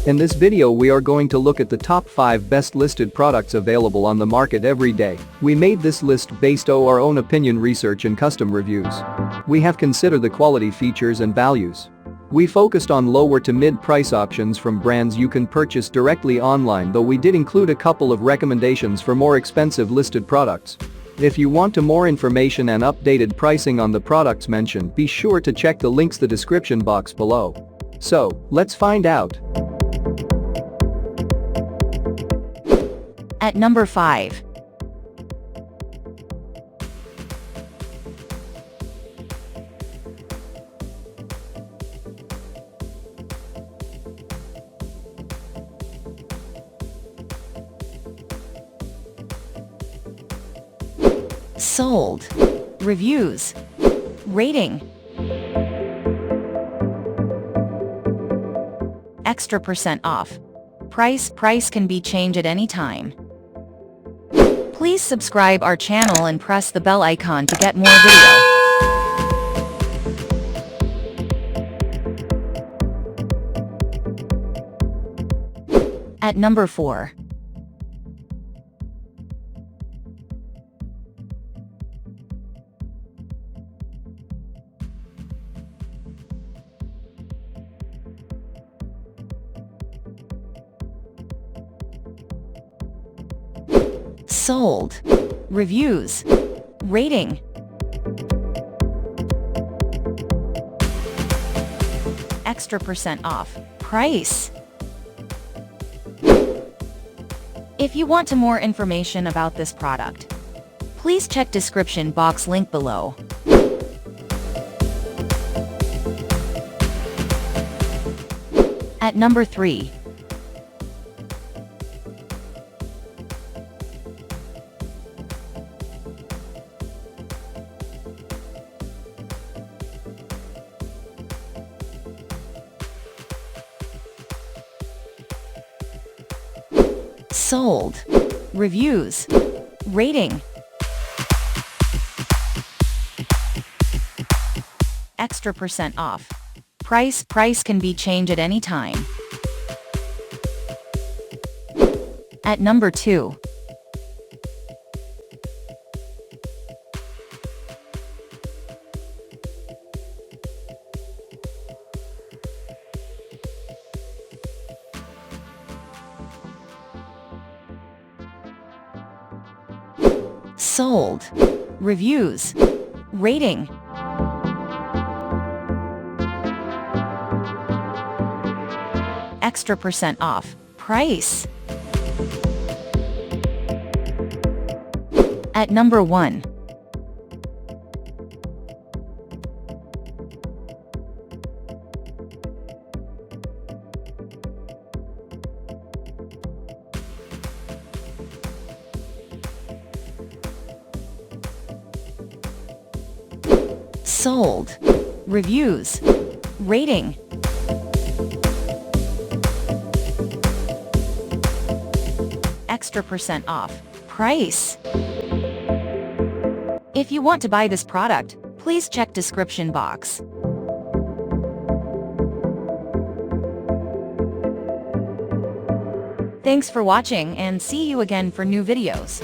In this video we are going to look at the top 5 best listed products available on the market every day. We made this list based on our own opinion research and custom reviews. We have considered the quality features and values. We focused on lower to mid price options from brands you can purchase directly online, though we did include a couple of recommendations for more expensive listed products. If you want more information and updated pricing on the products mentioned, be sure to check the links in the description box below. So, let's find out. At number 5. Sold. Reviews. Rating. Extra % off. Price can be changed at any time. Please subscribe our channel and press the bell icon to get more video. At number 4. Sold. Reviews. Rating. Extra % off. Price. If you want more information about this product, please check description box link below. At number 3. Sold. Reviews. Rating. Extra % off. Price can be changed at any time. At number 2. Sold. Reviews. Rating. Extra % off. Price. At number 1. Sold. Reviews. Rating. Extra % off. Price. If you want to buy this product, please check description box. Thanks for watching and see you again for new videos.